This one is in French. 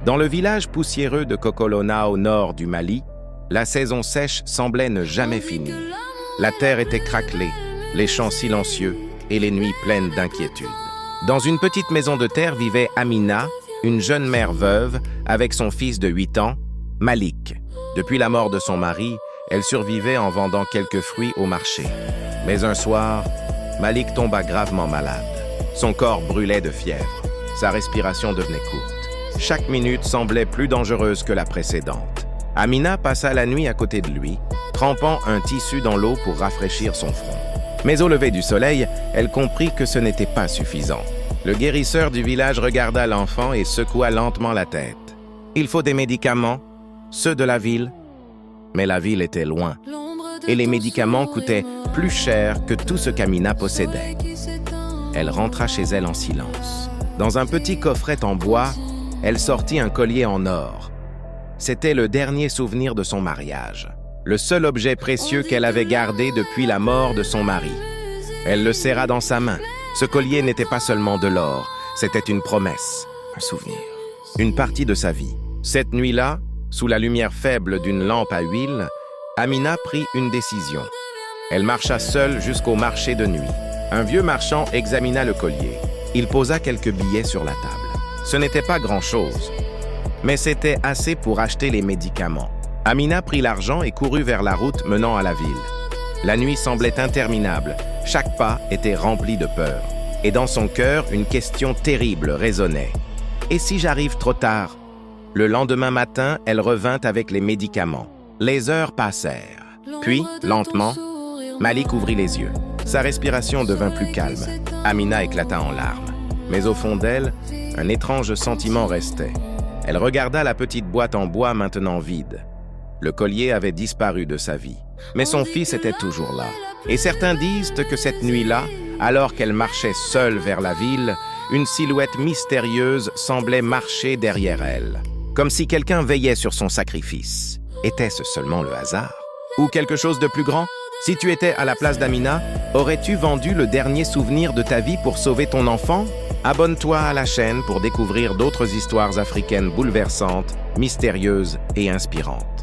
Dans le village poussiéreux de Kokolona au nord du Mali, la saison sèche semblait ne jamais finir. La terre était craquelée, les champs silencieux et les nuits pleines d'inquiétude. Dans une petite maison de terre vivait Amina, une jeune mère veuve, avec son fils de 8 ans, Malik. Depuis la mort de son mari, elle survivait en vendant quelques fruits au marché. Mais un soir, Malik tomba gravement malade. Son corps brûlait de fièvre. Sa respiration devenait courte. Chaque minute semblait plus dangereuse que la précédente. Amina passa la nuit à côté de lui, trempant un tissu dans l'eau pour rafraîchir son front. Mais au lever du soleil, elle comprit que ce n'était pas suffisant. Le guérisseur du village regarda l'enfant et secoua lentement la tête. « Il faut des médicaments, ceux de la ville. » Mais la ville était loin, et les médicaments coûtaient plus cher que tout ce qu'Amina possédait. Elle rentra chez elle en silence. Dans un petit coffret en bois, elle sortit un collier en or. C'était le dernier souvenir de son mariage, le seul objet précieux qu'elle avait gardé depuis la mort de son mari. Elle le serra dans sa main. Ce collier n'était pas seulement de l'or, c'était une promesse, un souvenir, une partie de sa vie. Cette nuit-là, sous la lumière faible d'une lampe à huile, Amina prit une décision. Elle marcha seule jusqu'au marché de nuit. Un vieux marchand examina le collier. Il posa quelques billets sur la table. Ce n'était pas grand-chose, mais c'était assez pour acheter les médicaments. Amina prit l'argent et courut vers la route menant à la ville. La nuit semblait interminable. Chaque pas était rempli de peur. Et dans son cœur, une question terrible résonnait. « Et si j'arrive trop tard ?» Le lendemain matin, elle revint avec les médicaments. Les heures passèrent. Puis, lentement, Malik ouvrit les yeux. Sa respiration devint plus calme. Amina éclata en larmes. Mais au fond d'elle, un étrange sentiment restait. Elle regarda la petite boîte en bois maintenant vide. Le collier avait disparu de sa vie. Mais son fils était toujours là. Et certains disent que cette nuit-là, alors qu'elle marchait seule vers la ville, une silhouette mystérieuse semblait marcher derrière elle, comme si quelqu'un veillait sur son sacrifice. Était-ce seulement le hasard? Ou quelque chose de plus grand? Si tu étais à la place d'Amina, aurais-tu vendu le dernier souvenir de ta vie pour sauver ton enfant? Abonne-toi à la chaîne pour découvrir d'autres histoires africaines bouleversantes, mystérieuses et inspirantes.